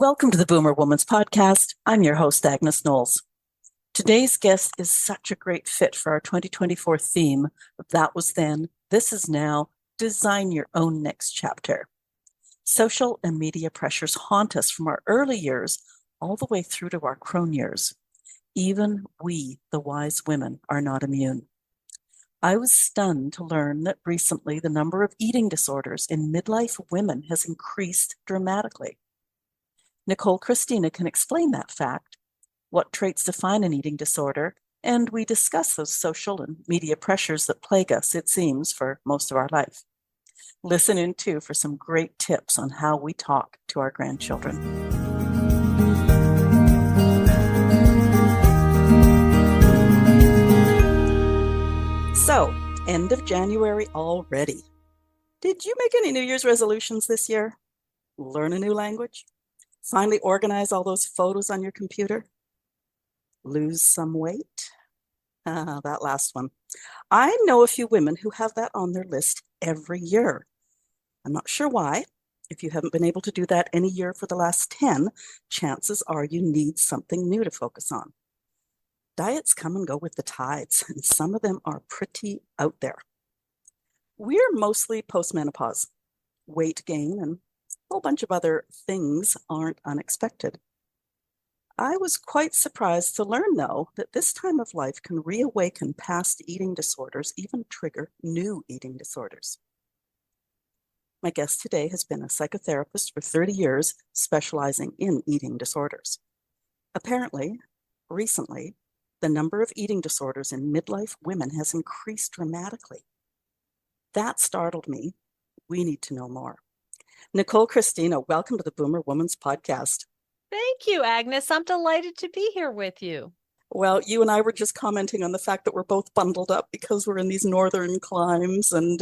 Welcome to the Boomer Woman's Podcast. I'm your host, Agnes Knowles. Today's guest is such a great fit for our 2024 theme of That Was Then, This Is Now, Design Your Own Next Chapter. Social and media pressures haunt us from our early years all the way through to our crone years. Even we, the wise women, are not immune. I was stunned to learn that recently the number of eating disorders in midlife women has increased dramatically. Nicole Christina can explain that fact, what traits define an eating disorder, and we discuss those social and media pressures that plague us, it seems, for most of our life. Listen in, too, for some great tips on how we talk to our grandchildren. So, end of January already. Did you make any New Year's resolutions this year? Learn a new language? Finally organize all those photos on your computer? Lose some weight? That last one. I know a few women who have that on their list every year. I'm not sure why. If you haven't been able to do that any year for the last 10, chances are you need something new to focus on. Diets come and go with the tides, and some of them are pretty out there. We're mostly postmenopause. Weight gain and a whole bunch of other things aren't unexpected. I was quite surprised to learn, though, that this time of life can reawaken past eating disorders, even trigger new eating disorders. My guest today has been a psychotherapist for 30 years, specializing in eating disorders. Apparently, recently, the number of eating disorders in midlife women has increased dramatically. That startled me. We need to know more. Nicole Christina, welcome to the Boomer Woman's Podcast. Thank you, Agnes. I'm delighted to be here with you. Well, you and I were just commenting on the fact that we're both bundled up because we're in these northern climes, and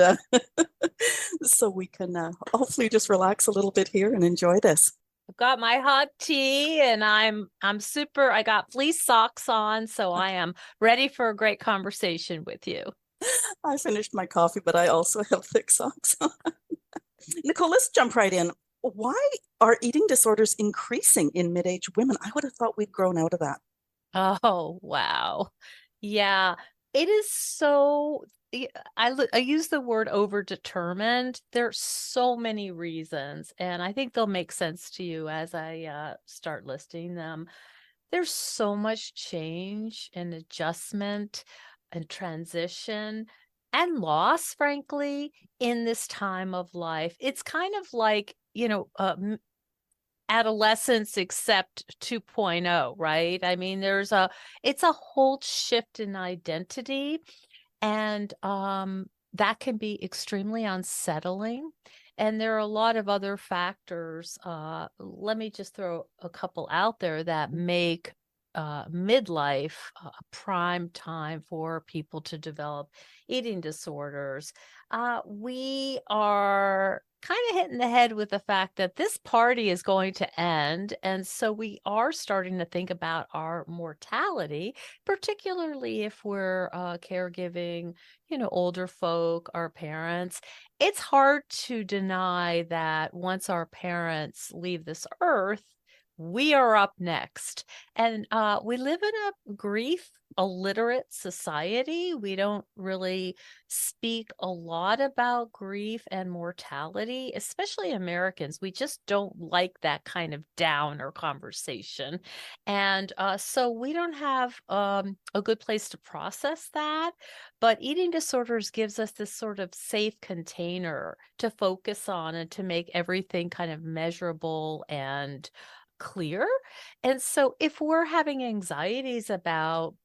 so we can hopefully just relax a little bit here and enjoy this. I've got my hot tea, and I'm super. I got fleece socks on, so I am ready for a great conversation with you. I finished my coffee, but I also have thick socks on. Nicole, let's jump right in. Why are eating disorders increasing in mid-age women? I would have thought we'd grown out of that. Oh, wow. Yeah, it is so. I use the word overdetermined. There's so many reasons, and I think they'll make sense to you as I start listing them. There's so much change and adjustment and transition and loss, frankly, in this time of life. It's kind of like, adolescence except 2.0, right? I mean, it's a whole shift in identity, and that can be extremely unsettling. And there are a lot of other factors. Let me just throw a couple out there that make midlife a prime time for people to develop eating disorders. We are kind of hitting the head with the fact that this party is going to end. And so we are starting to think about our mortality, particularly if we're caregiving, older folk, our parents. It's hard to deny that once our parents leave this earth, we are up next. And we live in a grief illiterate society. We don't really speak a lot about grief and mortality, especially Americans. We just don't like that kind of downer conversation. And so we don't have a good place to process that. But eating disorders gives us this sort of safe container to focus on and to make everything kind of measurable and clear. And so if we're having anxieties about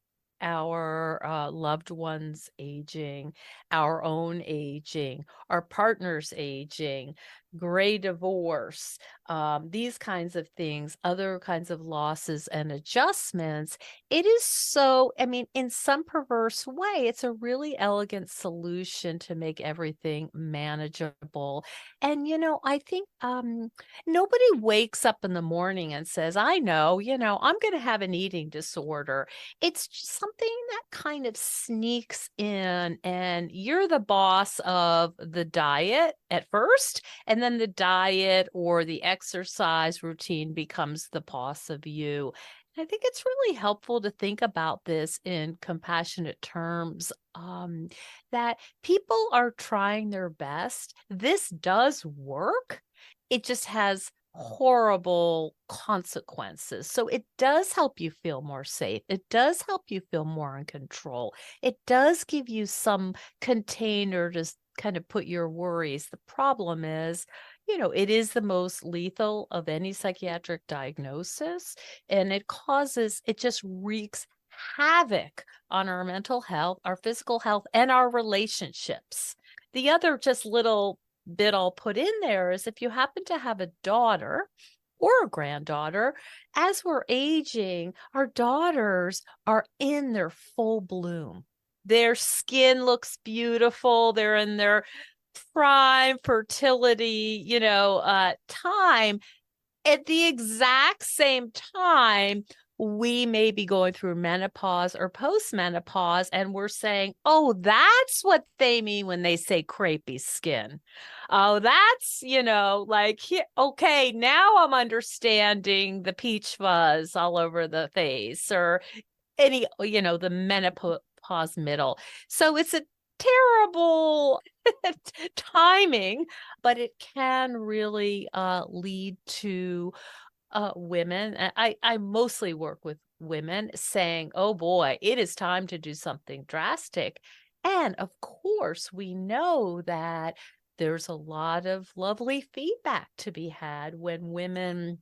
our loved ones aging, our own aging, our partner's aging, gray divorce, these kinds of things, other kinds of losses and adjustments, it is so, I mean, in some perverse way, it's a really elegant solution to make everything manageable. And, I think nobody wakes up in the morning and says, I know, I'm going to have an eating disorder. It's just something that kind of sneaks in, and you're the boss of the diet at first, and And then the diet or the exercise routine becomes the boss of you. I think it's really helpful to think about this in compassionate terms, that people are trying their best. This does work. It just has horrible consequences. So it does help you feel more safe. It does help you feel more in control. It does give you some container to kind of put your worries. The problem is, it is the most lethal of any psychiatric diagnosis, and it just wreaks havoc on our mental health, our physical health, and our relationships. The other just little bit I'll put in there is if you happen to have a daughter or a granddaughter, as we're aging, our daughters are in their full bloom. Their skin looks beautiful. They're in their prime fertility, time. At the exact same time, we may be going through menopause or postmenopause, and we're saying, oh, that's what they mean when they say crepey skin. Oh, that's, okay, now I'm understanding the peach fuzz all over the face, or the menopause middle. So it's a terrible timing, but it can really lead to women. I mostly work with women saying, oh boy, it is time to do something drastic. And of course, we know that there's a lot of lovely feedback to be had when women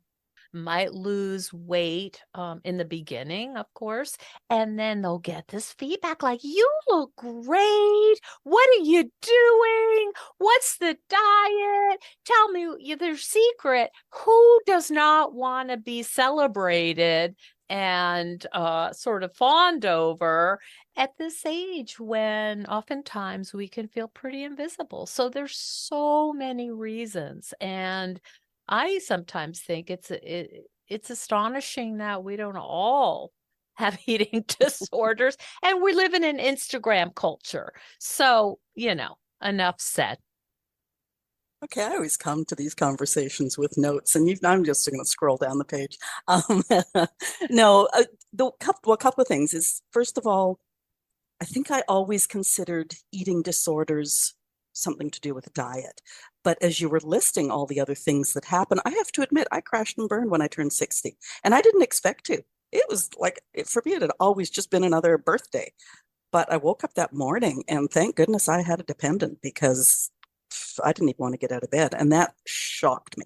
might lose weight in the beginning, of course, and then they'll get this feedback like, you look great. What are you doing? What's the diet? Tell me their secret. Who does not want to be celebrated and sort of fawned over at this age when oftentimes we can feel pretty invisible? So there's so many reasons. And I sometimes think it's astonishing that we don't all have eating disorders, and we live in an Instagram culture. So, enough said. Okay, I always come to these conversations with notes, and I'm just going to scroll down the page. No, a couple of things is, first of all, I think I always considered eating disorders something to do with diet. But as you were listing all the other things that happen, I have to admit, I crashed and burned when I turned 60. And I didn't expect to. It was like, for me, it had always just been another birthday. But I woke up that morning and thank goodness I had a dependent, because I didn't even want to get out of bed. And that shocked me,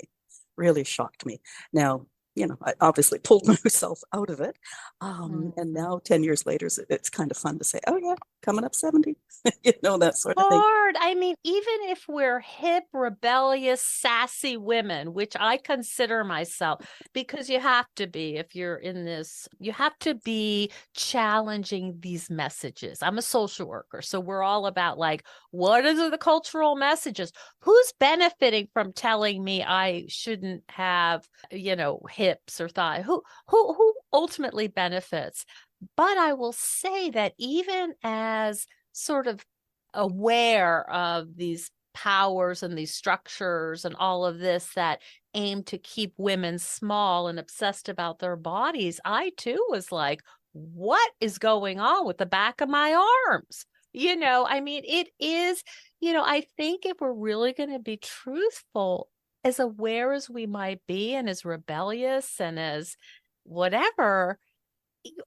really shocked me. Now, I obviously pulled myself out of it. And now 10 years later, it's kind of fun to say, oh yeah, coming up 70, that sort of thing. Hard. I mean, even if we're hip, rebellious, sassy women, which I consider myself, because you have to be, if you're in this, you have to be challenging these messages. I'm a social worker, so we're all about like, what are the cultural messages? Who's benefiting from telling me I shouldn't have, hips or thigh? Who ultimately benefits? But I will say that even as sort of aware of these powers and these structures and all of this that aim to keep women small and obsessed about their bodies, I too was like, what is going on with the back of my arms? I mean, it is, I think if we're really going to be truthful, as aware as we might be and as rebellious and as whatever,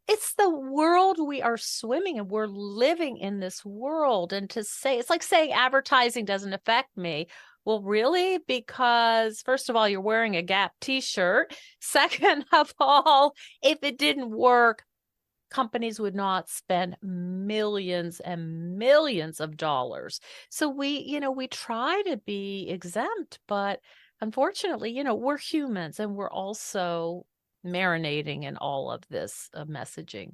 it's the world we are swimming in. We're living in this world. And to say, it's like saying advertising doesn't affect me. Well, really? Because first of all, you're wearing a Gap t-shirt. Second of all, if it didn't work, companies would not spend millions and millions of dollars. So we try to be exempt, but unfortunately, we're humans and we're also marinating in all of this messaging.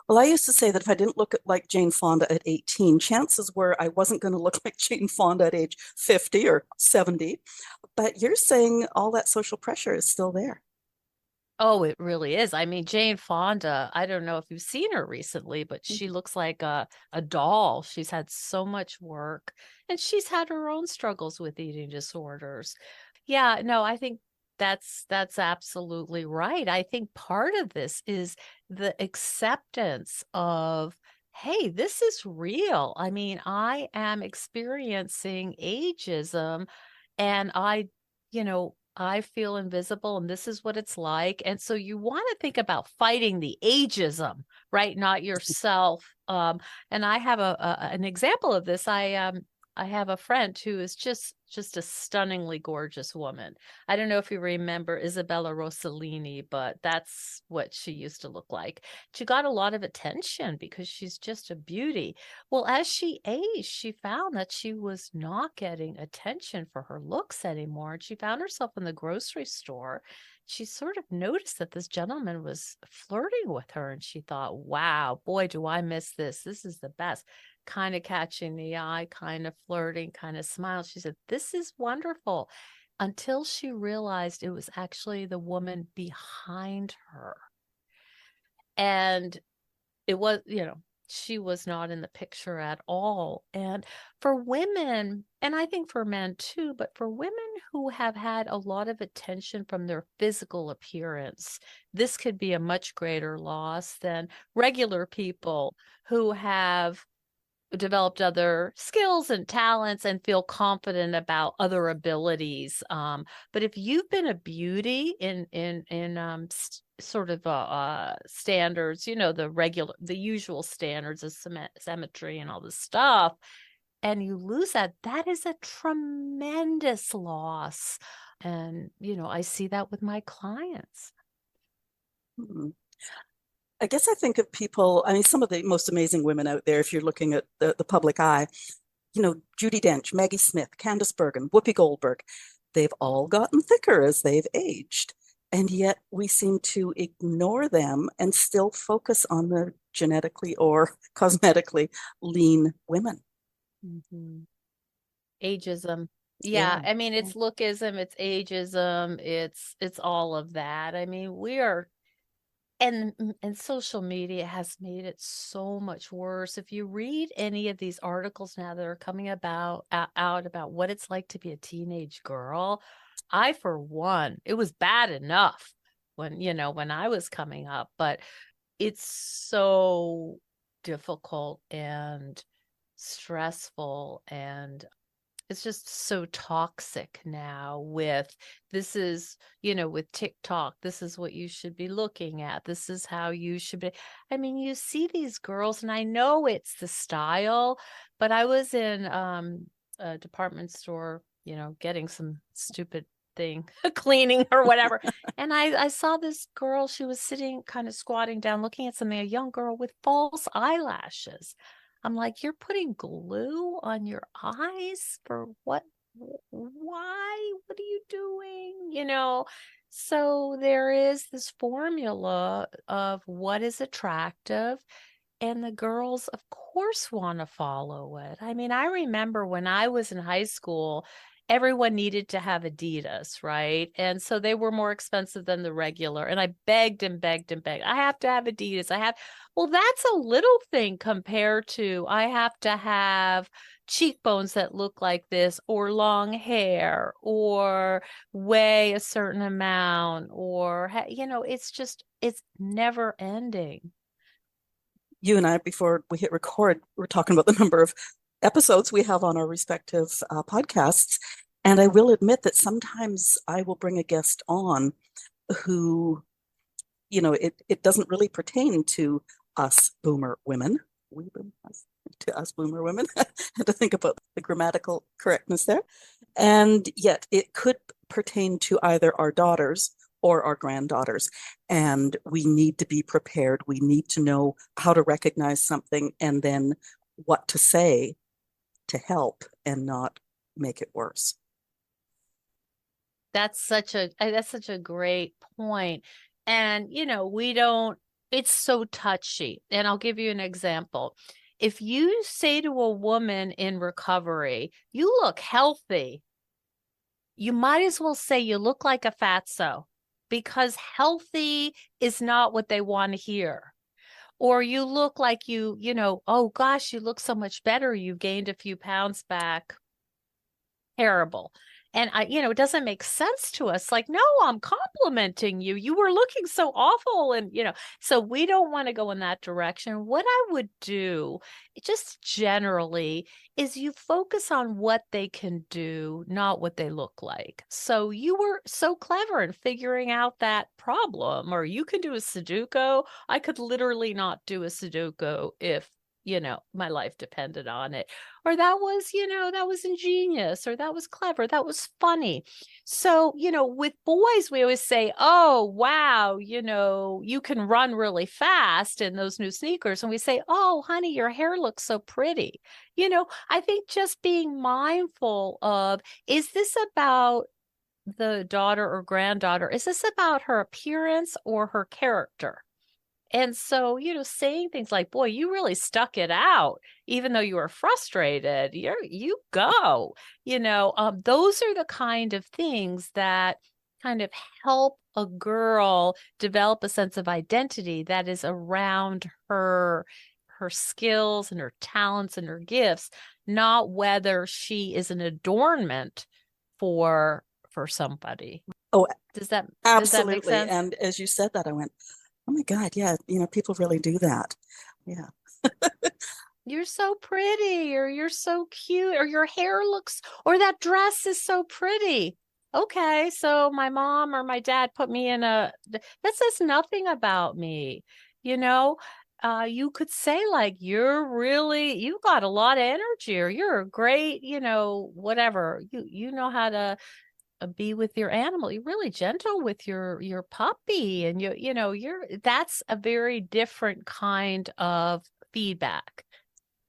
Well, I used to say that if I didn't look like Jane Fonda at 18, chances were I wasn't going to look like Jane Fonda at age 50 or 70. But you're saying all that social pressure is still there. Oh, it really is. I mean, Jane Fonda, I don't know if you've seen her recently, but she looks like a doll. She's had so much work and she's had her own struggles with eating disorders. Yeah, no, I think that's absolutely right. I think part of this is the acceptance of, hey, this is real. I mean, I am experiencing ageism and I feel invisible and this is what it's like. And so you want to think about fighting the ageism, right? Not yourself. And I have an example of this. I have a friend who is just a stunningly gorgeous woman. I don't know if you remember Isabella Rossellini, but that's what she used to look like. She got a lot of attention because she's just a beauty. Well, as she aged, she found that she was not getting attention for her looks anymore. And she found herself in the grocery store. She sort of noticed that this gentleman was flirting with her, and she thought, wow, boy, do I miss this. This is the best. Kind of catching the eye, kind of flirting, kind of smile. She said, this is wonderful. Until she realized it was actually the woman behind her. And it was, she was not in the picture at all. And for women, and I think for men too, but for women who have had a lot of attention from their physical appearance, this could be a much greater loss than regular people who have developed other skills and talents and feel confident about other abilities. But if you've been a beauty in sort of standards, the usual standards of symmetry and all this stuff, and you lose that, that is a tremendous loss. And I see that with my clients. Hmm. I guess I think of people, I mean, some of the most amazing women out there, if you're looking at the public eye, Judi Dench, Maggie Smith, Candice Bergen, Whoopi Goldberg, they've all gotten thicker as they've aged. And yet we seem to ignore them and still focus on the genetically or cosmetically lean women. Mm-hmm. Ageism. Yeah, Yeah. I mean it's lookism, it's ageism, it's all of that. I mean, we are and social media has made it so much worse. If you read any of these articles now that are coming out about what it's like to be a teenage girl, I for one, it was bad enough when I was coming up, but it's so difficult and stressful, and it's just so toxic now with this is, with TikTok, this is what you should be looking at. This is how you should be. I mean, you see these girls, and I know it's the style, but I was in a department store, getting some stupid thing, cleaning or whatever. And I saw this girl, she was sitting kind of squatting down, looking at something, a young girl with false eyelashes. I'm like, you're putting glue on your eyes for what? Why? What are you doing? So there is this formula of what is attractive, and the girls, of course, want to follow it. I mean, I remember when I was in high school, everyone needed to have Adidas, right? And so they were more expensive than the regular. And I begged and begged and begged. I have to have Adidas. Well, that's a little thing compared to I have to have cheekbones that look like this, or long hair, or weigh a certain amount, or, it's never ending. You and I, before we hit record, we're talking about the number of episodes we have on our respective podcasts. And I will admit that sometimes I will bring a guest on who, it doesn't really pertain to us boomer women. To us boomer women. I had to think about the grammatical correctness there. And yet it could pertain to either our daughters or our granddaughters. And we need to be prepared. We need to know how to recognize something and then what to say to help and not make it worse. That's such a great point. And it's so touchy. And I'll give you an example. If you say to a woman in recovery, you look healthy, you might as well say you look like a fatso. because healthy is not what they want to hear. Or you look like oh gosh, you look so much better. You gained a few pounds back. Terrible. And it doesn't make sense to us. Like, no, I'm complimenting you. You were looking so awful. And, so we don't want to go in that direction. What I would do, just generally, is you focus on what they can do, not what they look like. So you were so clever in figuring out that problem, or you can do a Sudoku. I could literally not do a Sudoku if my life depended on it. Or that was ingenious, or that was clever, that was funny. So, with boys, we always say, oh, wow, you can run really fast in those new sneakers. And we say, oh, honey, your hair looks so pretty. I think just being mindful of, is this about the daughter or granddaughter? Is this about her appearance or her character? And so, saying things like, boy, you really stuck it out, even though you were frustrated, you go, those are the kind of things that kind of help a girl develop a sense of identity that is around her skills and her talents and her gifts, not whether she is an adornment for somebody. Oh, Does that make absolutely. sense? And as you said that, I went, oh my God, yeah, people really do that. Yeah. You're so pretty, or you're so cute, or your hair looks, or that dress is so pretty. Okay, so my mom or my dad put me in that says nothing about me. You could say like, you've got a lot of energy, or you're a great, whatever. You know how to be with your animal. You're really gentle with your puppy, and that's a very different kind of feedback.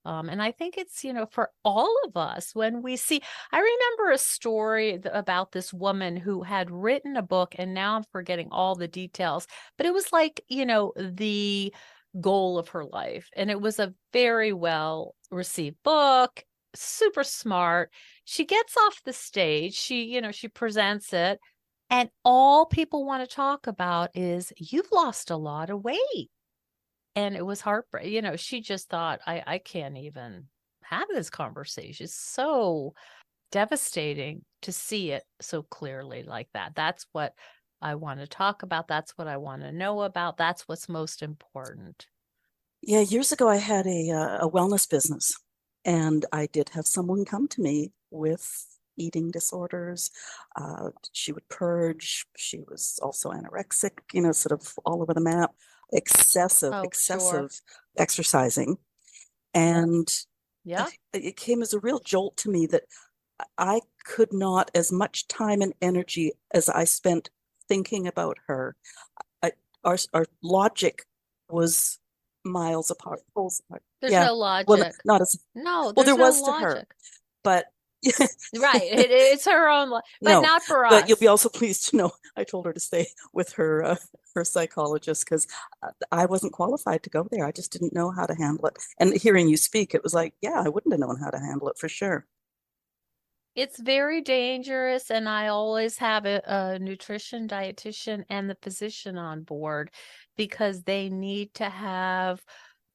And I think it's, for all of us, when we see, I remember a story about this woman who had written a book, and now I'm forgetting all the details, but it was like, the goal of her life. And it was a very well received book, super smart. She gets off the stage, she presents it, and all people want to talk about is, you've lost a lot of weight. And it was heartbreaking. She just thought, I can't even have this conversation. It's so devastating to see it so clearly like that. That's what I want to talk about. That's what I want to know about. That's what's most important. Yeah, years ago, I had a wellness business, and I did have someone come to me with eating disorders. She would purge. She was also anorexic, sort of all over the map, excessive Sure. exercising. And Yeah. it came as a real jolt to me that I could not, as much time and energy as I spent thinking about her, our logic was miles apart, poles apart. There's Yeah. no Well, logic. not as No, well, there's there no was to her, logic. but Right. It's her own, but no, not for but you'll be us. also pleased to know I told her to stay with her psychologist, because I wasn't qualified to go there. I just didn't know how to handle it. And hearing you speak, it was like, yeah, I wouldn't have known how to handle it for sure. It's very dangerous, and I always have a nutrition dietitian and the physician on board, because they need to have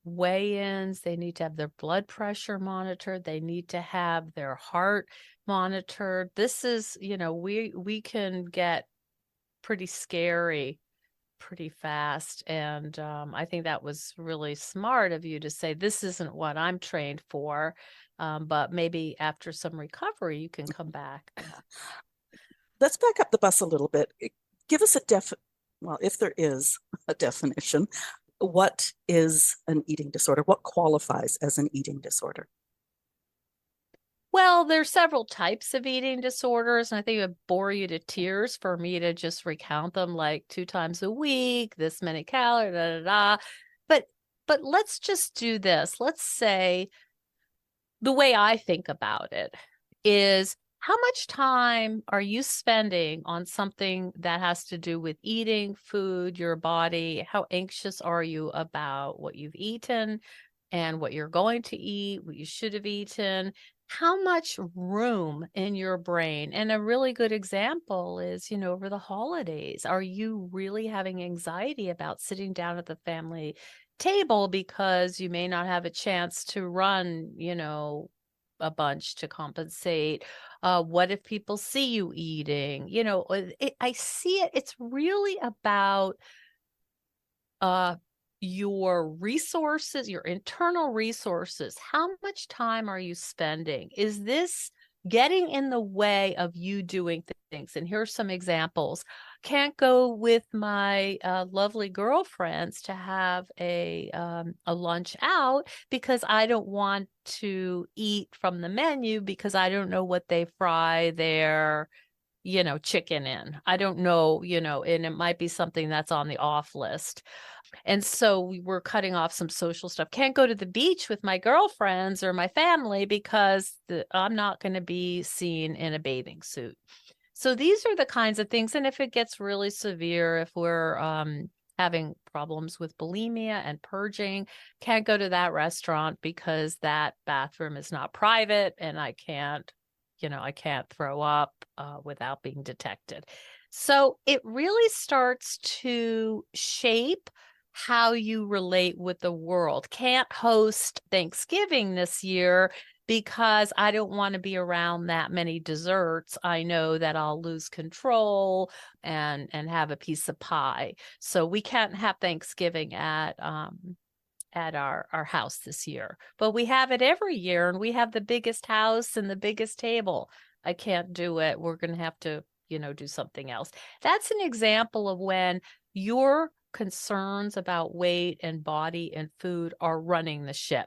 weigh-ins, they need to have their blood pressure monitored, they need to have their heart monitored. This is, we can get pretty scary pretty fast. And I think that was really smart of you to say, this isn't what I'm trained for. But maybe after some recovery, you can come back. Let's back up the bus a little bit. Give us well, if there is a definition, what is an eating disorder? What qualifies as an eating disorder? Well, there's several types of eating disorders, and I think it would bore you to tears for me to just recount them, like 2 times a week, this many calories, da, da, da. But let's just do this. Let's say the way I think about it is, how much time are you spending on something that has to do with eating, food, your body? How anxious are you about what you've eaten and what you're going to eat, what you should have eaten? how much room in your brain? And a really good example is, over the holidays, are you really having anxiety about sitting down at the family table because you may not have a chance to run, a bunch to compensate? What if people see you eating? I see it. It's really about uh your resources, your internal resources. How much time are you spending? Is this getting in the way of you doing things? And here's some examples. Can't go with my lovely girlfriends to have a lunch out because I don't want to eat from the menu because I don't know what they fry their chicken in. I don't know, and it might be something that's on the off list. And so we were cutting off some social stuff. Can't go to the beach with my girlfriends or my family because I'm not going to be seen in a bathing suit. So these are the kinds of things. And if it gets really severe, if we're having problems with bulimia and purging, can't go to that restaurant because that bathroom is not private and I can't throw up without being detected. So it really starts to shape how you relate with the world. Can't host Thanksgiving this year because I don't want to be around that many desserts. I know that I'll lose control and have a piece of pie. So we can't have Thanksgiving at our house this year, but we have it every year, and we have the biggest house and the biggest table. I can't do it. We're going to have to, do something else. That's an example of when your concerns about weight and body and food are running the ship.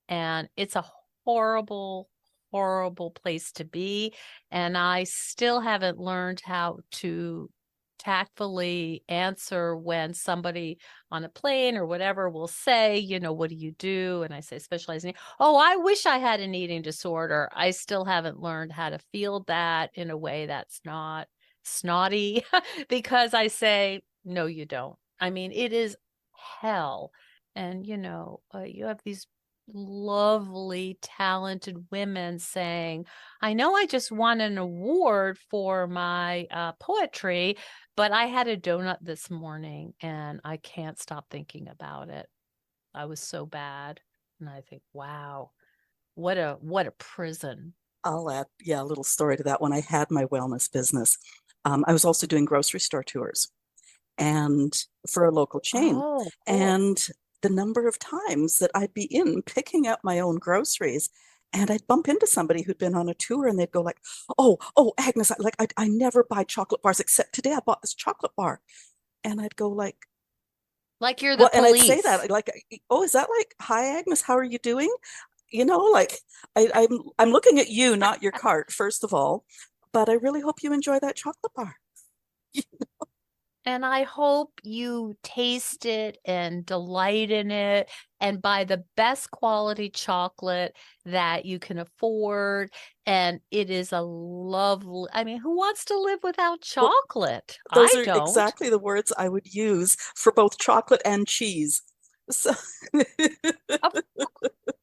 And it's a horrible, horrible place to be. And I still haven't learned how to tactfully answer when somebody on a plane or whatever will say, what do you do? And I say, specializing. Oh, I wish I had an eating disorder. I still haven't learned how to field that in a way that's not snotty because I say, no, you don't. I mean, it is hell. And, you have these lovely, talented women saying, I know I just won an award for my poetry, but I had a donut this morning and I can't stop thinking about it. I was so bad. And I think, wow, what a prison. I'll add, yeah, a little story to that. When I had my wellness business, I was also doing grocery store tours and for a local chain. Oh, cool. And the number of times that I'd be in picking up my own groceries and I'd bump into somebody who'd been on a tour and they'd go like, oh, Agnes, I never buy chocolate bars except today I bought this chocolate bar. And I'd go like, Like you're the well, and I'd say police. that like, oh, is that like, hi, Agnes, how are you doing? Like I'm looking at you, not your cart, first of all, but I really hope you enjoy that chocolate bar. And I hope you taste it and delight in it and buy the best quality chocolate that you can afford. And it is a lovely, I mean, who wants to live without Well, chocolate? those I are don't. exactly the words I would use for both chocolate and cheese. So Of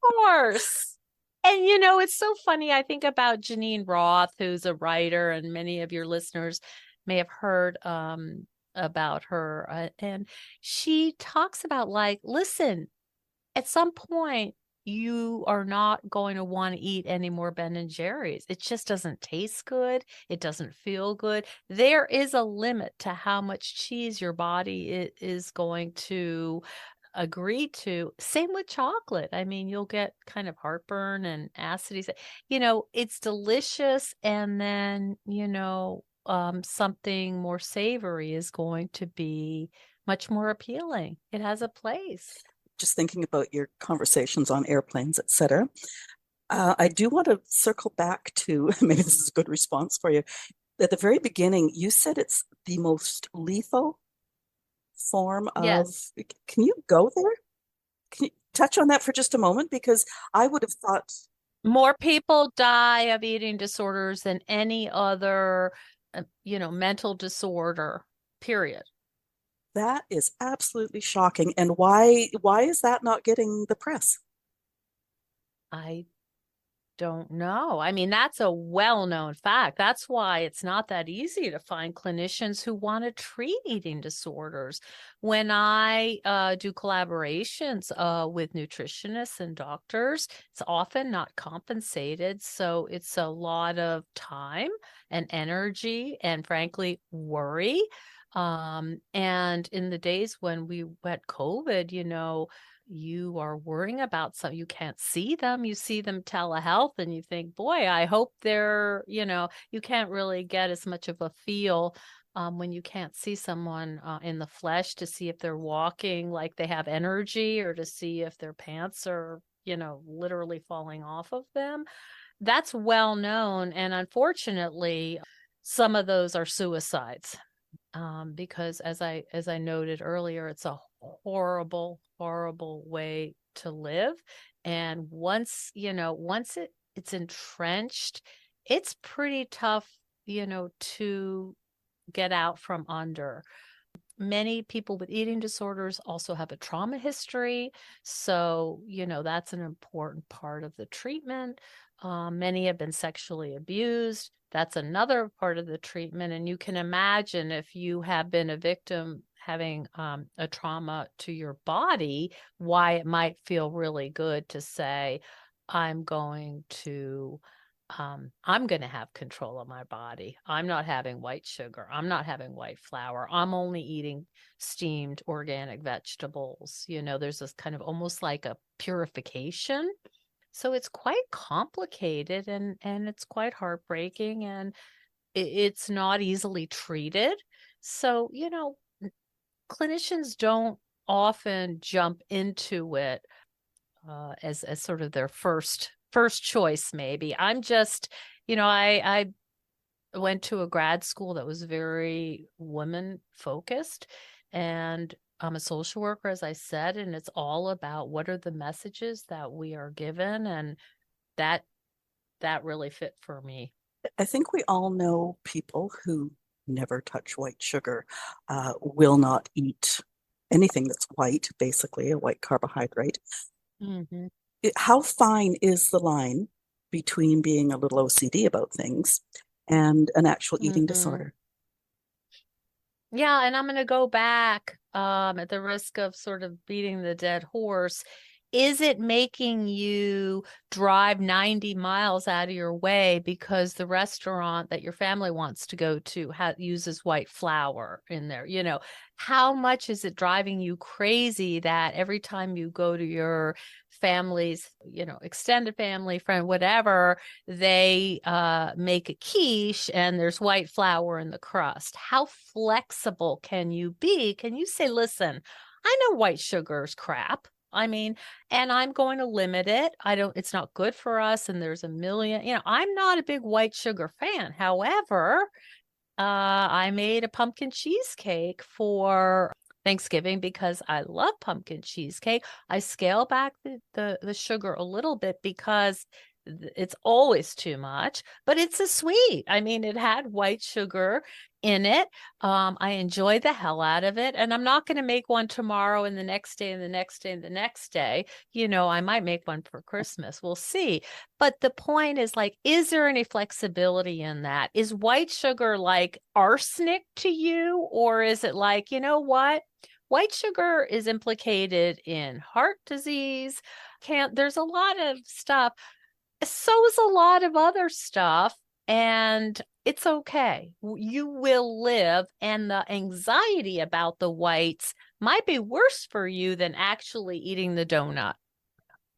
course. And it's so funny. I think about Janine Roth, who's a writer, and many of your listeners may have heard about her. And she talks about, like, listen, at some point, you are not going to want to eat any more Ben and Jerry's. It just doesn't taste good. It doesn't feel good. There is a limit to how much cheese your body is going to agree to. Same with chocolate. I mean, you'll get kind of heartburn and acidity. It's delicious. And then, something more savory is going to be much more appealing. It has a place. just thinking about your conversations on airplanes, etc. I do want to circle back to maybe this is a good response for you. At the very beginning, you said it's the most lethal form of. Yes. Can you go there? Can you touch on that for just a moment? Because I would have thought More people die of eating disorders than any other, mental disorder, period. that is absolutely shocking. And why is that not getting the press? I don't know. I mean, that's a well-known fact. That's why it's not that easy to find clinicians who want to treat eating disorders. When I do collaborations with nutritionists and doctors, it's often not compensated. So it's a lot of time and energy and, frankly, worry. And in the days when we had COVID, you are worrying about some, you can't see them, you see them telehealth and you think, boy, I hope they're, you can't really get as much of a feel when you can't see someone in the flesh to see if they're walking like they have energy or to see if their pants are, literally falling off of them. That's well known. And unfortunately, some of those are suicides because as I noted earlier, it's a horrible, horrible way to live. And once it's entrenched, it's pretty tough, to get out from under. Many people with eating disorders also have a trauma history. So, that's an important part of the treatment. Many have been sexually abused. That's another part of the treatment. And you can imagine if you have been a victim having a trauma to your body, why it might feel really good to say, I'm going to have control of my body. I'm not having white sugar. I'm not having white flour. I'm only eating steamed organic vegetables. There's this kind of almost like a purification. So it's quite complicated and it's quite heartbreaking and it's not easily treated. So, clinicians don't often jump into it as sort of their first choice. Maybe I'm just, I went to a grad school that was very women focused, and I'm a social worker, as I said, and it's all about what are the messages that we are given, and that really fit for me. I think we all know people who never touch white sugar, will not eat anything that's white, basically a white carbohydrate. Mm-hmm. How fine is the line between being a little OCD about things and an actual eating Mm-hmm. disorder? Yeah, and I'm going to go back at the risk of sort of beating the dead horse. Is it making you drive 90 miles out of your way because the restaurant that your family wants to go to uses white flour in there? How much is it driving you crazy that every time you go to your family's, extended family, friend, whatever, they make a quiche and there's white flour in the crust? How flexible can you be? Can you say, listen, I know white sugar is crap. I mean, and I'm going to limit it. It's not good for us. And there's a million, I'm not a big white sugar fan. However, I made a pumpkin cheesecake for Thanksgiving because I love pumpkin cheesecake. I scale back the sugar a little bit because it's always too much, but it's a sweet. I mean, it had white sugar in it. I enjoy the hell out of it. And I'm not going to make one tomorrow and the next day and the next day and the next day. I might make one for Christmas. We'll see. But the point is, like, is there any flexibility in that? Is white sugar like arsenic to you? Or is it like, what? White sugar is implicated in heart disease. There's a lot of stuff. So is a lot of other stuff. And it's okay. You will live. And the anxiety about the whites might be worse for you than actually eating the donut.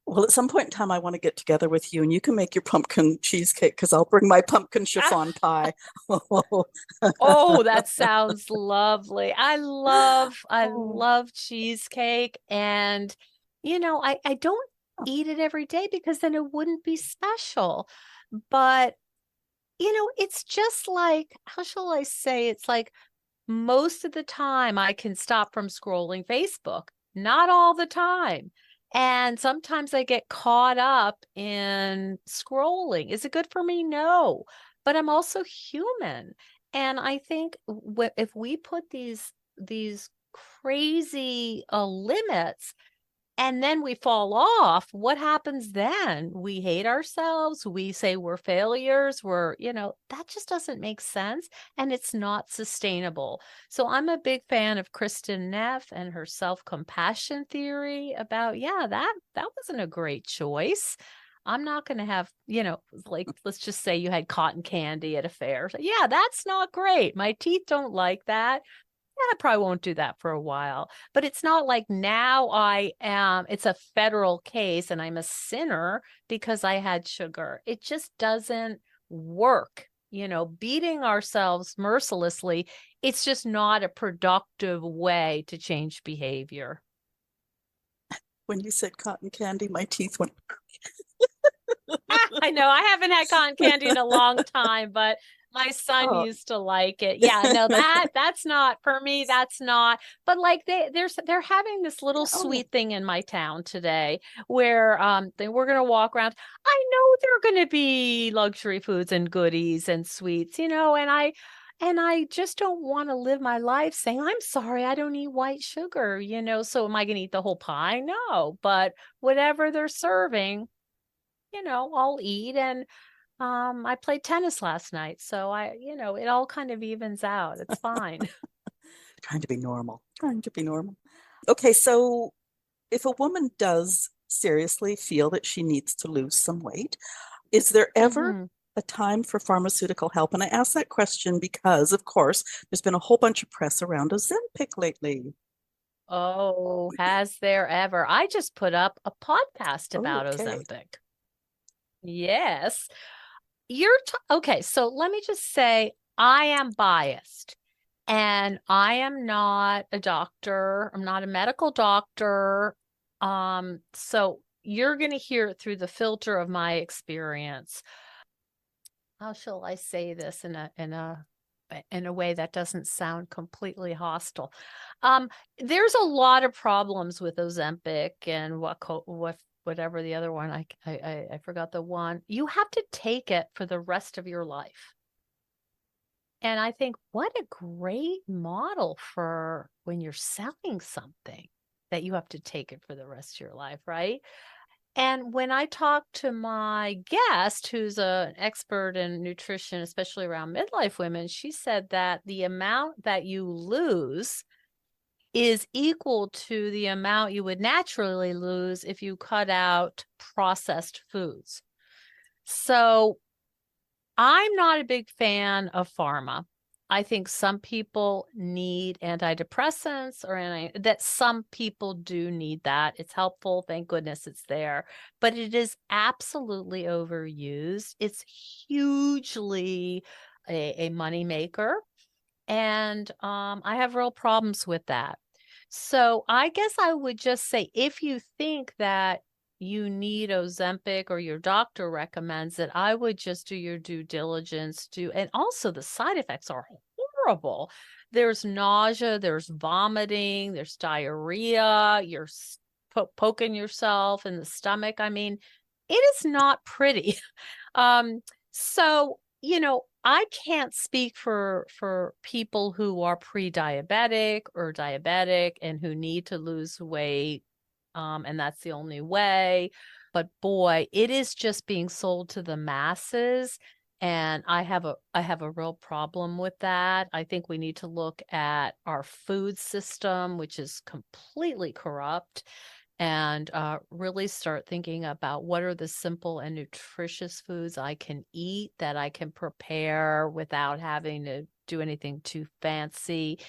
Well, at some point in time, I want to get together with you and you can make your pumpkin cheesecake because I'll bring my pumpkin chiffon pie. Oh, that sounds lovely. I Oh. love cheesecake. And, I don't eat it every day because then it wouldn't be special. But, it's just like, how shall I say? It's like most of the time I can stop from scrolling Facebook, not all the time. And sometimes I get caught up in scrolling. Is it good for me? No, but I'm also human. And I think if we put these crazy limits, and then we fall off, what happens then? We hate ourselves. We say we're failures. That just doesn't make sense, and it's not sustainable. So I'm a big fan of Kristen Neff and her self-compassion theory about, yeah, that wasn't a great choice. I'm not going to have, like, let's just say you had cotton candy at a fair. So, yeah, that's not great. My teeth don't like that. I probably won't do that for a while. But it's not like now it's a federal case and I'm a sinner because I had sugar. It just doesn't work. Beating ourselves mercilessly, it's just not a productive way to change behavior. When you said cotton candy, my teeth went. I know I haven't had cotton candy in a long time, but my son Oh. used to like it. Yeah, no, that's not for me. That's not. But like they're having this little Oh, sweet thing in my town today where we're gonna walk around. I know there are gonna be luxury foods and goodies and sweets, and I just don't want to live my life saying, I'm sorry, I don't eat white sugar. So am I going to eat the whole pie? No, but whatever they're serving, I'll eat. And I played tennis last night, so it all kind of evens out. It's fine. trying to be normal. Trying to be normal. Okay, so if a woman does seriously feel that she needs to lose some weight, is there ever Hmm. a time for pharmaceutical help? And I ask that question because, of course, there's been a whole bunch of press around Ozempic lately. Oh, has there ever? I just put up a podcast Oh, about okay. Ozempic. Yes. Okay, so let me just say I am biased. And I am not a doctor. I'm not a medical doctor. So you're going to hear it through the filter of my experience. How shall I say this in a way that doesn't sound completely hostile? Um, there's a lot of problems with Ozempic and whatever the other one. I forgot the one. You have to take it for the rest of your life. And I think, what a great model for when you're selling something that you have to take it for the rest of your life, right? And when I talk to my guest, who's an expert in nutrition, especially around midlife women, she said that the amount that you lose is equal to the amount you would naturally lose if you cut out processed foods. So I'm not a big fan of pharma. I think some people need antidepressants that some people do need that. It's helpful. Thank goodness it's there. But it is absolutely overused. It's hugely a money maker. And I have real problems with that. So I guess I would just say if you think that you need Ozempic or your doctor recommends it, I would just do your due diligence. And also the side effects are horrible. There's nausea, there's vomiting, there's diarrhea, you're poking yourself in the stomach. I mean, it is not pretty. So, I can't speak for people who are pre-diabetic or diabetic and who need to lose weight, and that's the only way. But boy, it is just being sold to the masses, and I have a real problem with that. I think we need to look at our food system, which is completely corrupt, and really start thinking about what are the simple and nutritious foods I can eat that I can prepare without having to do anything too fancy.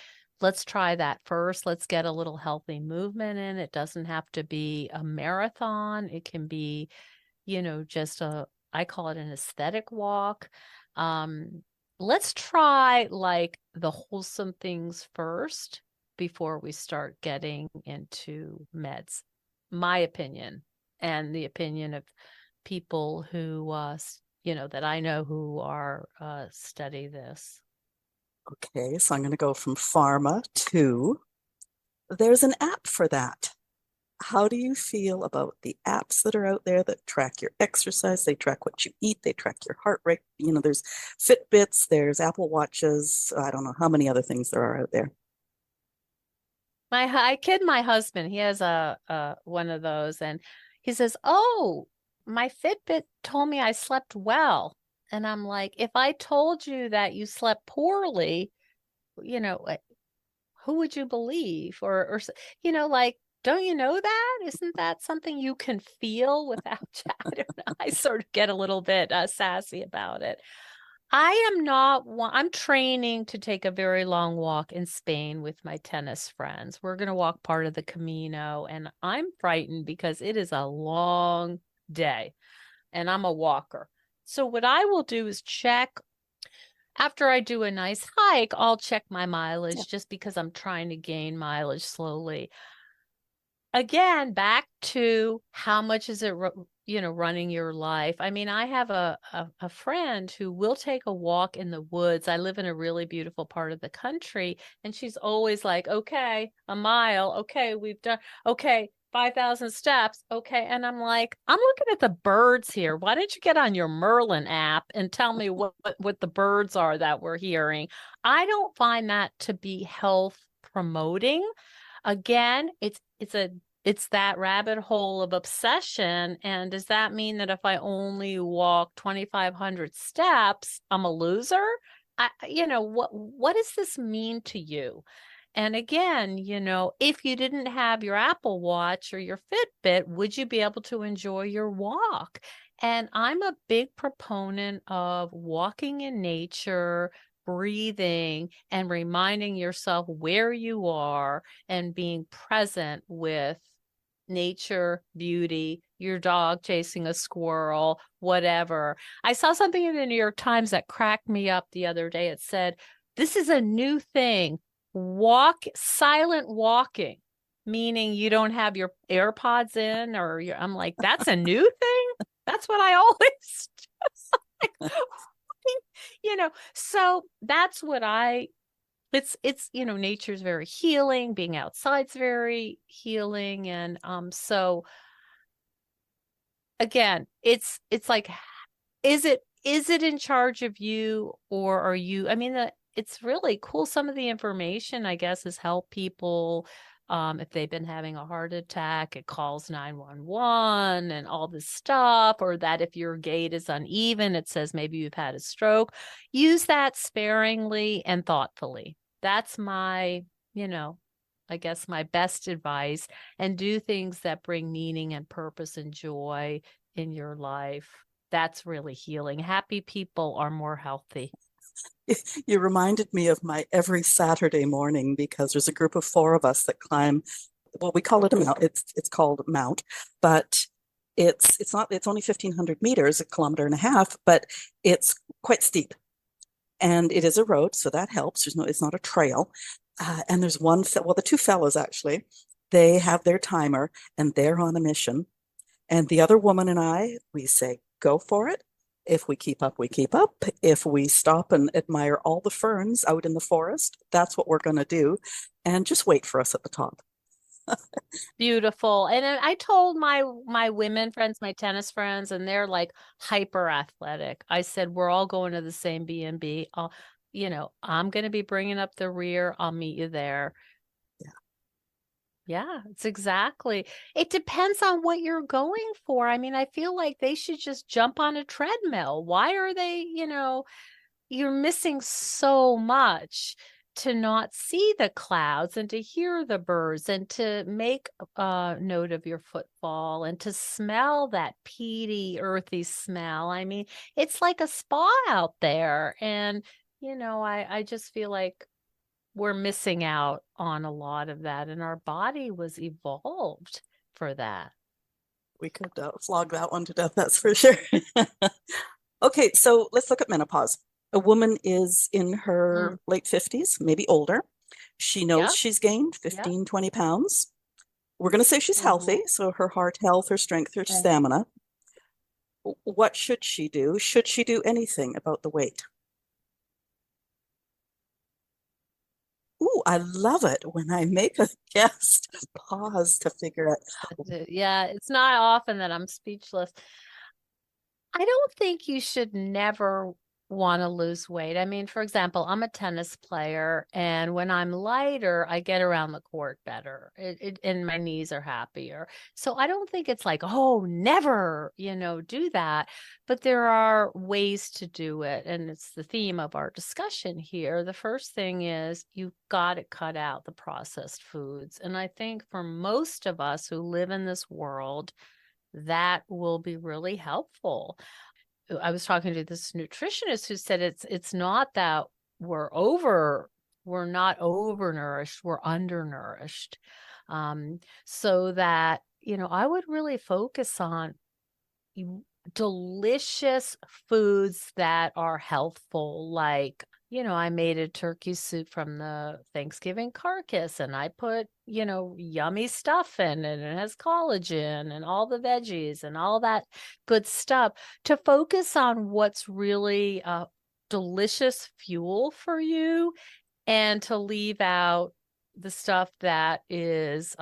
Let's try that first. Let's get a little healthy movement in. It doesn't have to be a marathon. It can be, just I call it an aesthetic walk. Um, let's try like the wholesome things first before we start getting into meds. My opinion, and the opinion of people who that I know who are study this. Okay, so I'm going to go from pharma to there's an app for that. How do you feel about the apps that are out there that track your exercise? They track what you eat, they track your heart rate. There's Fitbits, there's Apple Watches. I don't know how many other things there are out there. I kid my husband. He has a one of those, and he says, "Oh, my Fitbit told me I slept well." And I'm like, "If I told you that you slept poorly, you know, who would you believe?" Like, don't you know that? Isn't that something you can feel without? I don't know. I sort of get a little bit sassy about it. I am not one, I'm training to take a very long walk in Spain with my tennis friends. We're going to walk part of the Camino, and I'm frightened because it is a long day and I'm a walker. So, what I will do is check after I do a nice hike, I'll check my Yeah. mileage just because I'm trying to gain mileage slowly. Again, back to how much is it, running your life. I mean, I have a friend who will take a walk in the woods. I live in a really beautiful part of the country, and she's always like, okay, a mile. Okay, we've done, okay, 5,000 steps. Okay. And I'm like, I'm looking at the birds here. Why don't you get on your Merlin app and tell me what the birds are that we're hearing? I don't find that to be health promoting. Again, it's that rabbit hole of obsession. And does that mean that if I only walk 2,500 steps, I'm a loser? What does this mean to you? And again, if you didn't have your Apple Watch or your Fitbit, would you be able to enjoy your walk? And I'm a big proponent of walking in nature, breathing, and reminding yourself where you are and being present with nature, beauty, your dog chasing a squirrel, whatever. I saw something in the New York Times that cracked me up the other day. It said, this is a new thing, silent walking, meaning you don't have your AirPods in I'm like, that's a new thing? That's what I always so that's what it's nature's very healing, being outside's very healing. And so again, it's like, is it in charge of you, or are you, I mean, it's really cool. Some of the information, I guess, has helped people. If they've been having a heart attack, it calls 911 and all this stuff, or that if your gait is uneven, it says maybe you've had a stroke. Use that sparingly and thoughtfully. That's I guess my best advice, and do things that bring meaning and purpose and joy in your life. That's really healing. Happy people are more healthy. You reminded me of my every Saturday morning because there's a group of four of us that climb. Well, we call it a mount. It's called Mount, but it's not. It's only 1,500 meters, a kilometer and a half, but it's quite steep, and it is a road, so that helps. It's not a trail, and there's well, the two fellows actually, they have their timer and they're on a mission, and the other woman and I, we say, go for it. If we keep up, we keep up. If we stop and admire all the ferns out in the forest, that's what we're going to do. And just wait for us at the top. Beautiful. And I told my women friends, my tennis friends, and they're like hyper athletic. I said, we're all going to the same B&B. I'm going to be bringing up the rear. I'll meet you there. Yeah. Yeah, it's exactly. It depends on what you're going for. I mean, I feel like they should just jump on a treadmill. Why are they, you're missing so much to not see the clouds and to hear the birds and to make a note of your footfall and to smell that peaty, earthy smell. I mean, it's like a spa out there. And, I just feel like we're missing out on a lot of that. And our body was evolved for that. We could flog that one to death, that's for sure. Okay, so let's look at menopause. A woman is in her late 50s, maybe older. She knows Yep. she's gained Yep. 15, 20 pounds. We're going to say she's healthy, so her heart health, her strength, her stamina. What should she do? Should she do anything about the weight? Ooh, I love it when I make a guest pause to figure out. Yeah, it's not often that I'm speechless. I don't think you should never want to lose weight. I mean, for example, I'm a tennis player, and when I'm lighter, I get around the court better, and my knees are happier. So I don't think it's like, oh, never, do that. But there are ways to do it. And it's the theme of our discussion here. The first thing is you've got to cut out the processed foods. And I think for most of us who live in this world, that will be really helpful. I was talking to this nutritionist who said it's not that we're not overnourished, we're undernourished. So that, I would really focus on delicious foods that are healthful, like, I made a turkey soup from the Thanksgiving carcass, and I put, yummy stuff in it, and it has collagen and all the veggies and all that good stuff, to focus on what's really delicious fuel for you, and to leave out the stuff that is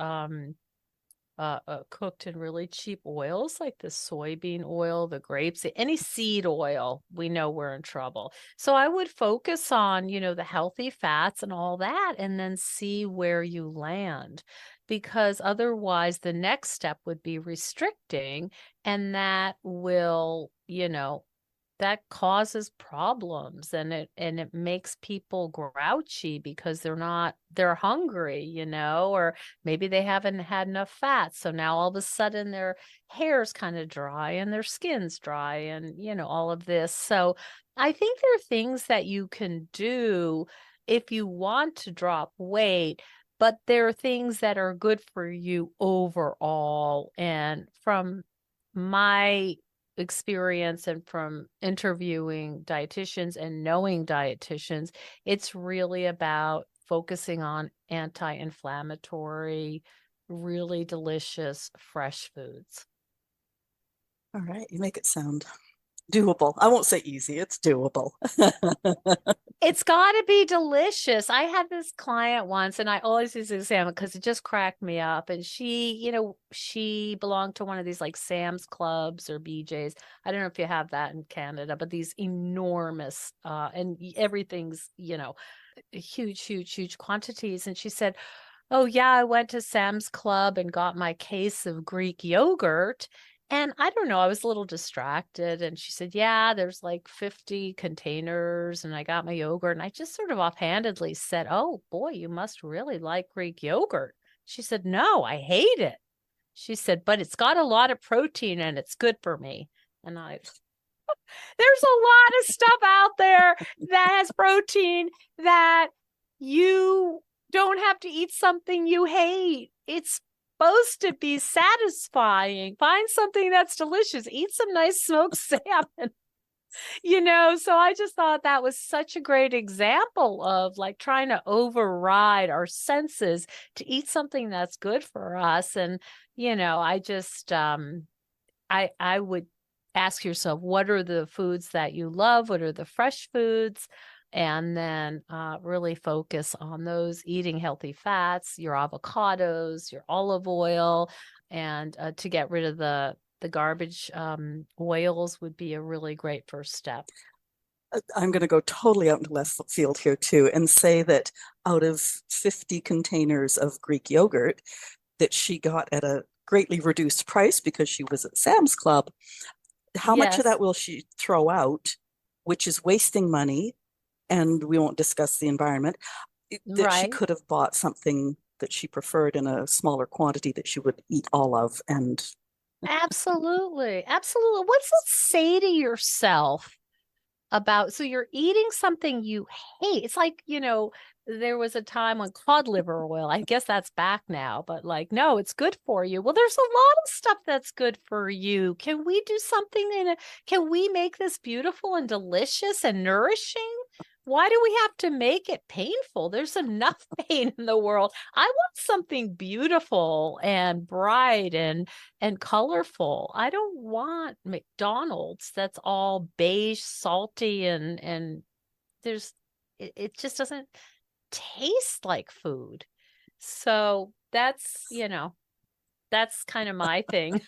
cooked in really cheap oils, like the soybean oil, the grapes, any seed oil. We know we're in trouble. So I would focus on, the healthy fats and all that, and then see where you land. Because otherwise, the next step would be restricting, and that will, that causes problems, and it makes people grouchy because they're hungry, or maybe they haven't had enough fat, so now all of a sudden their hair's kind of dry and their skin's dry, and all of this. So I think there are things that you can do if you want to drop weight, but there are things that are good for you overall. And from my experience and from interviewing dietitians and knowing dietitians, it's really about focusing on anti-inflammatory, really delicious, fresh foods. All right, you make it sound doable. I won't say easy, it's doable. It's got to be delicious. I had this client once, and I always use this example because it just cracked me up. And she belonged to one of these like Sam's Clubs or BJ's. I don't know if you have that in Canada, but these enormous, and everything's, huge, huge, huge quantities. And she said, oh, yeah, I went to Sam's Club and got my case of Greek yogurt. And I don't know, I was a little distracted. And she said, yeah, there's like 50 containers, and I got my yogurt. And I just sort of offhandedly said, oh, boy, you must really like Greek yogurt. She said, no, I hate it. She said, but it's got a lot of protein and it's good for me. And there's a lot of stuff out there that has protein that you don't have to eat something you hate. It's supposed to be satisfying. Find something that's delicious. Eat some nice smoked salmon. So I just thought that was such a great example of like trying to override our senses to eat something that's good for us. And, I just, I would ask yourself, what are the foods that you love? What are the fresh foods? And then really focus on those, eating healthy fats, your avocados, your olive oil, and to get rid of the garbage oils would be a really great first step. I'm going to go totally out into left field here too and say that out of 50 containers of Greek yogurt that she got at a greatly reduced price because she was at Sam's Club, how much of that will she throw out, which is wasting money, and we won't discuss the environment, that she could have bought something that she preferred in a smaller quantity that she would eat all of. And absolutely. Absolutely. What's it say to yourself about, so you're eating something you hate? It's like, there was a time when cod liver oil, I guess that's back now, but like, no, it's good for you. Well, there's a lot of stuff that's good for you. Can we do something can we make this beautiful and delicious and nourishing? Why do we have to make it painful? There's enough pain in the world. I want something beautiful and bright and colorful. I don't want McDonald's that's all beige, salty, and it just doesn't taste like food. So that's kind of my thing.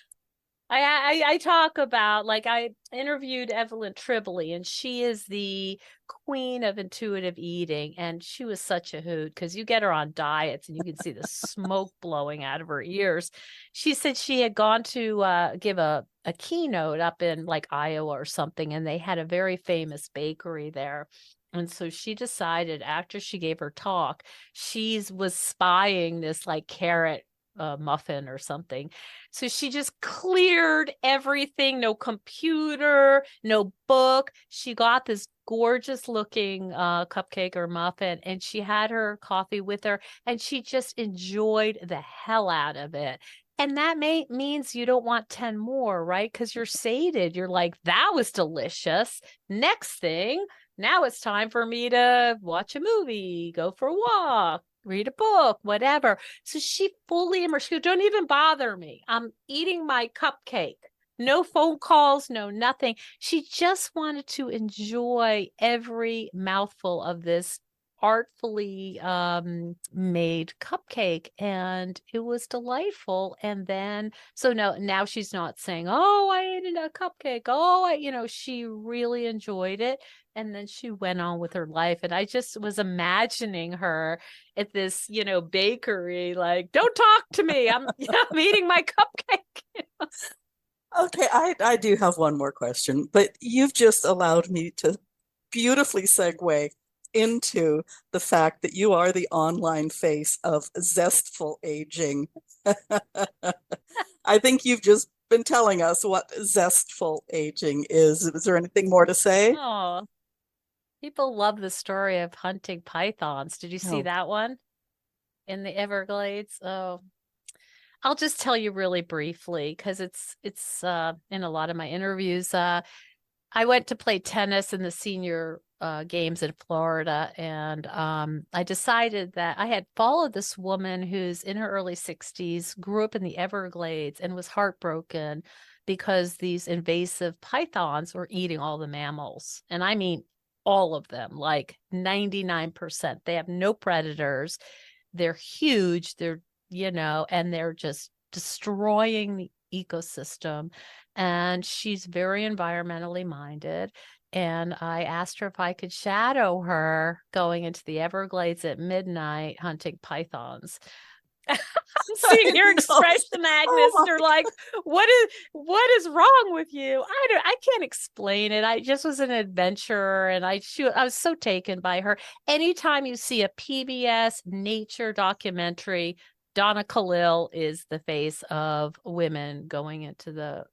I talk about, like, I interviewed Evelyn Tribole, and she is the queen of intuitive eating, and she was such a hoot because you get her on diets and you can see the smoke blowing out of her ears. She said she had gone to give a keynote up in like Iowa or something, and they had a very famous bakery there. And so she decided after she gave her talk, she was spying this like carrot muffin or something. So she just cleared everything, no computer, no book. She got this gorgeous looking cupcake or muffin, and she had her coffee with her, and she just enjoyed the hell out of it. And that means you don't want 10 more, right? Because you're sated. You're like, that was delicious. Next thing, now it's time for me to watch a movie, go for a walk, read a book, whatever. So she fully immersed. She goes, don't even bother me. I'm eating my cupcake. No phone calls, no nothing. She just wanted to enjoy every mouthful of this artfully made cupcake, and it was delightful. And then so no, now she's not saying, oh, I ate a cupcake, oh, she really enjoyed it. And then she went on with her life, and I just was imagining her at this bakery, like, don't talk to me, I'm eating my cupcake. Okay, I do have one more question, but you've just allowed me to beautifully segue into the fact that you are the online face of Zestful Aging. I think you've just been telling us what Zestful Aging is. Is there anything more to say? Oh, people love the story of hunting pythons. Did you see Oh, that one in the Everglades? Oh, I'll just tell you really briefly because it's in a lot of my interviews. I went to play tennis in the senior games in Florida, and I decided that I had followed this woman who's in her early 60s, grew up in the Everglades, and was heartbroken because these invasive pythons were eating all the mammals. And I mean all of them, like 99%. They have no predators. They're huge. And they're just destroying the ecosystem. And she's very environmentally minded. And I asked her if I could shadow her going into the Everglades at midnight hunting pythons. I'm seeing your no. expression, Oh Agnes. my. You're like, what is wrong with you? I can't explain it. I just was an adventurer, and I was so taken by her. Anytime you see a PBS nature documentary, Donna Khalil is the face of women going into the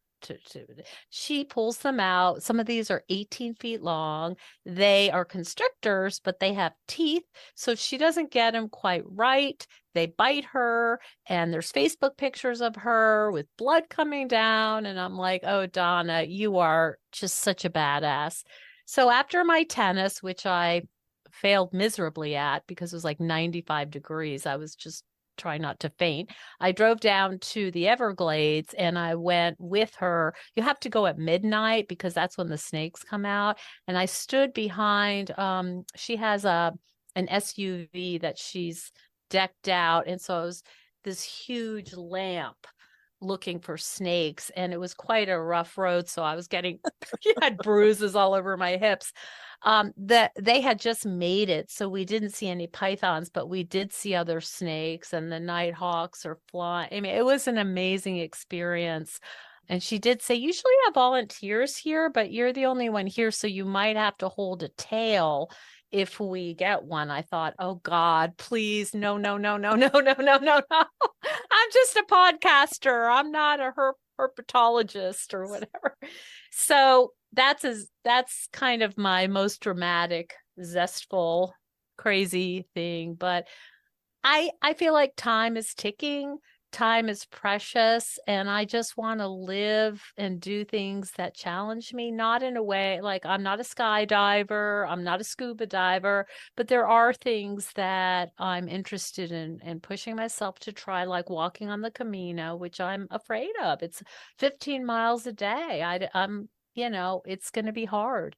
she pulls them out. Some of these are 18 feet long. They are constrictors, but they have teeth. So if she doesn't get them quite right, they bite her. And there's Facebook pictures of her with blood coming down. And I'm like, oh, Donna, you are just such a badass. So after my tennis, which I failed miserably at because it was like 95 degrees, I was just trying not to faint. I drove down to the Everglades, and I went with her. You have to go at midnight because that's when the snakes come out. And I stood behind, she has an SUV that she's decked out. And so it was this huge lamp looking for snakes, and it was quite a rough road. So I was getting, had bruises all over my hips. That they had just made it, so we didn't see any pythons, but we did see other snakes, and the night hawks are flying. I mean, it was an amazing experience. And she did say, usually have volunteers here, but you're the only one here, so you might have to hold a tail if we get one. I thought, oh God, please, no, no, no, no, no, no, no, no, no. I'm just a podcaster. I'm not a herpetologist or whatever. So that's kind of my most dramatic, zestful, crazy thing. But I feel like time is ticking, time is precious, and I just want to live and do things that challenge me, not in a way like I'm not a skydiver, I'm not a scuba diver, but there are things that I'm interested in pushing myself to try, like walking on the Camino, which I'm afraid of. It's 15 miles a day. I'm it's going to be hard.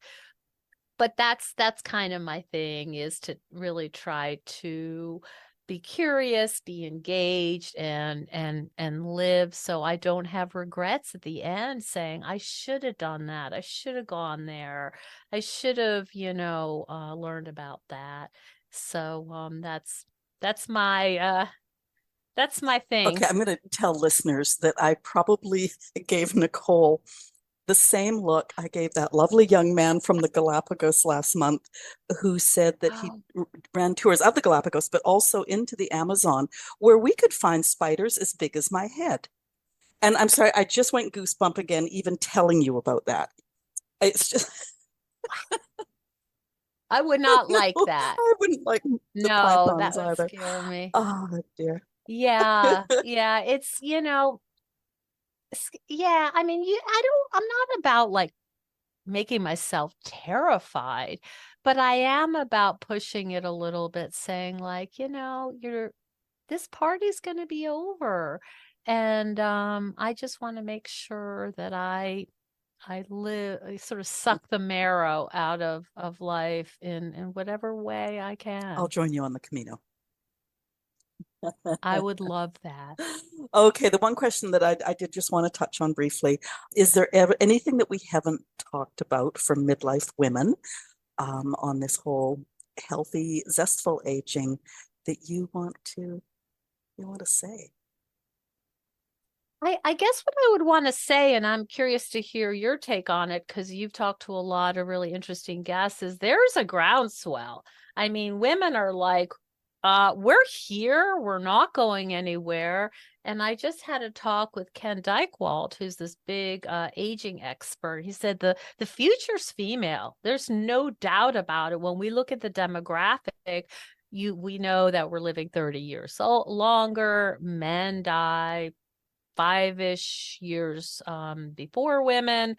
But that's kind of my thing, is to really try to be curious, be engaged, and live, so I don't have regrets at the end saying I should have done that, I should have gone there, I should have, learned about that. So that's my that's my Okay, thing. I'm going to tell listeners that I probably gave Nicole the same look I gave that lovely young man from the Galapagos last month who said that he Oh, ran tours of the Galapagos, but also into the Amazon, where we could find spiders as big as my head. And I'm sorry, I just went goosebump again, even telling you about that. It's just, I would not like that. I wouldn't like the No, that pythons would either. scare me. Oh, dear. Yeah, yeah, it's, yeah, I mean, I'm not about like making myself terrified, but I am about pushing it a little bit, saying like, this party's going to be over. And I just want to make sure that I sort of suck the marrow out of life in whatever way I I'll can. join you on the Camino. I would love that. Okay, the one question that I did just want to touch on briefly, is there ever anything that we haven't talked about for midlife women on this whole healthy, zestful aging that you want to say? I guess what I would want to say, and I'm curious to hear your take on it because you've talked to a lot of really interesting guests, is there's a groundswell. I mean, women are like, we're here, we're not going anywhere. And I just had a talk with Ken Dykewald, who's this big aging expert. He said the future's female. There's no doubt about it. When we look at the demographic, we know that we're living 30 years so longer. Men die 5-ish years before women.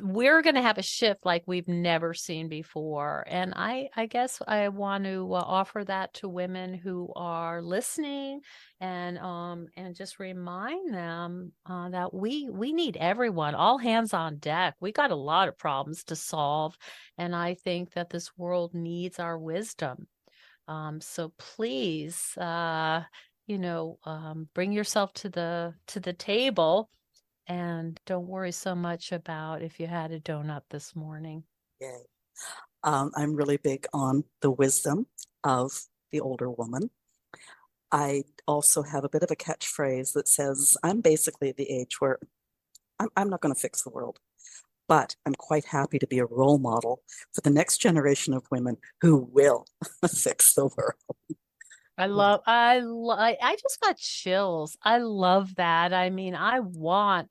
We're going to have a shift like we've never seen before. And I guess I want to offer that to women who are listening, and just remind them that we need everyone, all hands on deck. We got a lot of problems to solve. And I think that this world needs our wisdom. So please, bring yourself to the table, and don't worry so much about if you had a donut this morning. Yay. I'm really big on the wisdom of the older woman. I also have a bit of a catchphrase that says, I'm basically at the age where I'm not going to fix the world, but I'm quite happy to be a role model for the next generation of women who will fix the world. I just got chills. I love that. I mean, I want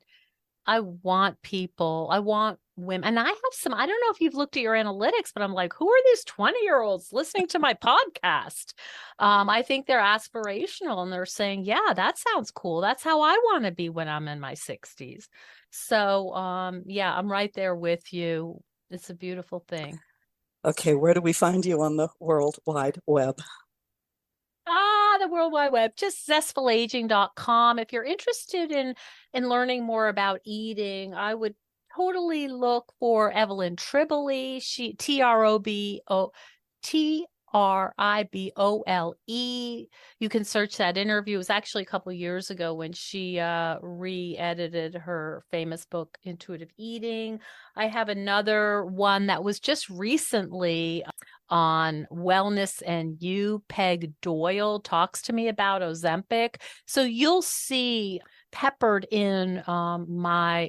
people, I want women, and I have some, I don't know if you've looked at your analytics, but I'm like, who are these 20-year-olds listening to my podcast? I think they're aspirational and they're saying, yeah, that sounds cool. That's how I want to be when I'm in my 60s. So, yeah, I'm right there with you. It's a beautiful thing. Okay, where do we find you on the World Wide Web? The World Wide Web, just zestfulaging.com. If you're interested in learning more about eating, I would totally look for Evelyn Tribole. She Tribole. You can search that interview. It was actually a couple of years ago when she re-edited her famous book, Intuitive Eating. I have another one that was just recently on wellness, and you, Peg Doyle, talks to me about Ozempic. So you'll see peppered in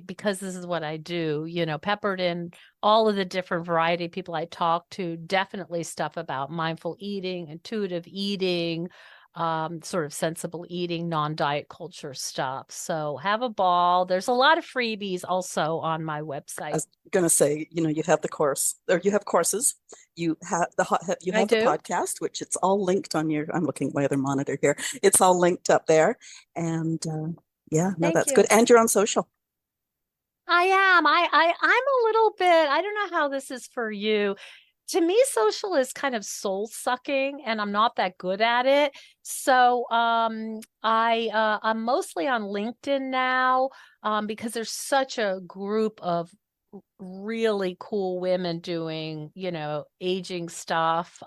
because this is what I do, peppered in all of the different variety of people I talk to, definitely stuff about mindful eating, intuitive eating, sort of sensible eating, non-diet culture stuff. So have a ball. There's a lot of freebies also on my I website. was going to say, you have the course, or you have courses. You have I the do. podcast, which it's all linked on your. I'm looking at my other monitor here. It's all linked up there, and yeah, no, Thank that's good. you. And you're on social. I am. I'm a little bit, I don't know how this is for you. To me, social is kind of soul sucking, and I'm not that good at it. So I'm mostly on LinkedIn now, because there's such a group of really cool women doing, aging stuff.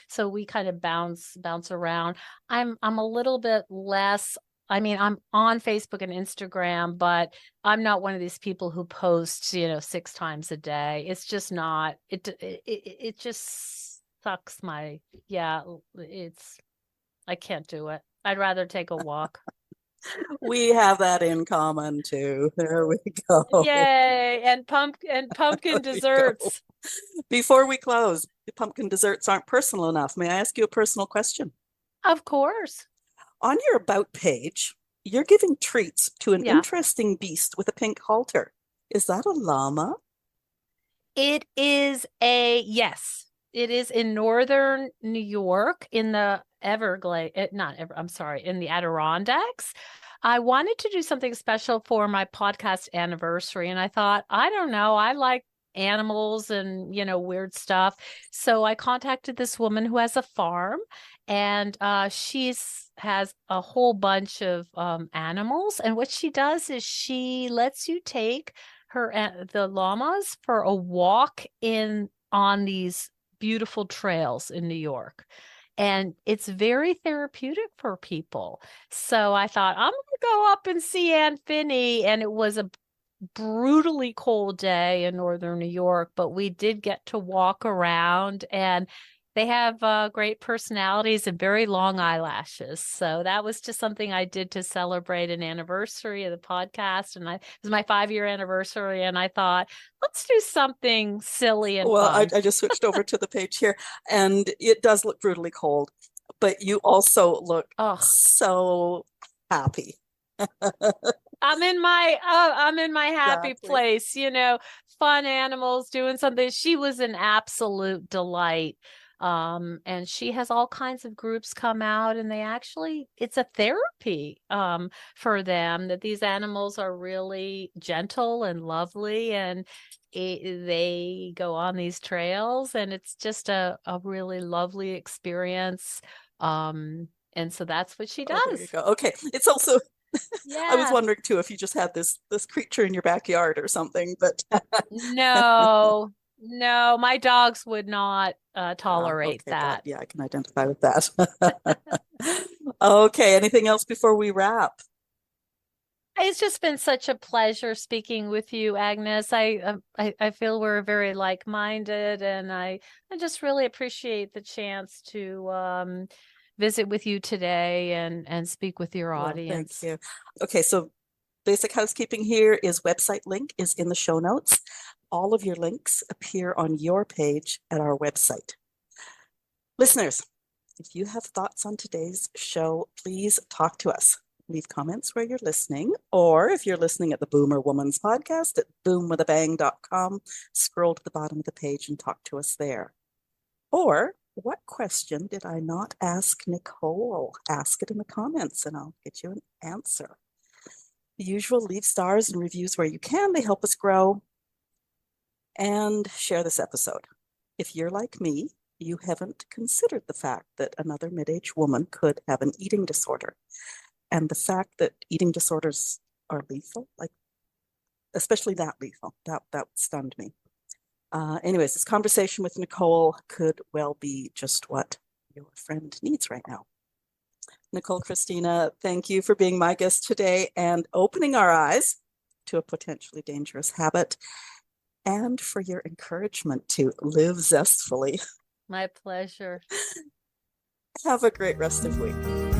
So we kind of bounce around. I'm a little bit less. I mean, I'm on Facebook and Instagram, but I'm not one of these people who posts, 6 times a day. It's just not. It just sucks my. Yeah, I can't do it. I'd rather take a walk. We have that in common too. There we go. Yay! And pumpkin There we go. desserts. Before we close, the pumpkin desserts aren't personal enough. May I ask you a personal question? Of course. On your About page, you're giving treats to an Yeah. interesting beast with a pink halter. Is that a llama? It is yes. It is in northern New York in the in the Adirondacks. I wanted to do something special for my podcast anniversary, and I thought, I don't know, I like animals and, weird stuff. So I contacted this woman who has a farm, and she's has a whole bunch of animals. And what she does is she lets you take the llamas for a walk on these beautiful trails in New York. And it's very therapeutic for people. So I thought, I'm going to go up and see Aunt Finny. And it was a brutally cold day in northern New York, but we did get to walk around, and they have great personalities and very long eyelashes. So that was just something I did to celebrate an anniversary of the podcast. And it was my 5-year anniversary. And I thought, let's do something silly and Well, fun. I just switched over to the page here, and it does look brutally cold, but you also look Oh, so happy. I'm in my happy Exactly. place, fun animals doing something. She was an absolute delight. And she has all kinds of groups come out, and it's a therapy for them, that these animals are really gentle and lovely, and they go on these trails, and it's just a really lovely experience. And so that's what she Oh, there you does. go. Okay. It's also, I was Yeah. wondering too if you just had this creature in your backyard or something, but No, no, my dogs would not tolerate okay, glad. that. Yeah, I can identify with that. Okay, anything else before we wrap? It's just been such a pleasure speaking with you, Agnes. I feel we're very like-minded, and I just really appreciate the chance to visit with you today and speak with your Well, thank audience. you. Okay, so basic housekeeping here is website link is in the show notes. All of your links appear on your page at our website. Listeners, if you have thoughts on today's show, please talk to us. Leave comments where you're listening, or if you're listening at the Boomer Woman's podcast at boomwithabang.com, scroll to the bottom of the page and talk to us there. Or what question did I not ask Nicole? Ask it in the comments and I'll get you an answer. The usual, leave stars and reviews where you can. They help us grow. And share this episode. If you're like me, you haven't considered the fact that another mid-aged woman could have an eating disorder. And the fact that eating disorders are lethal, like especially that lethal, that stunned me. Anyways, this conversation with Nicole could well be just what your friend needs right now. Nicole, Christina, thank you for being my guest today and opening our eyes to a potentially dangerous habit, and for your encouragement to live zestfully. My pleasure. Have a great rest of week.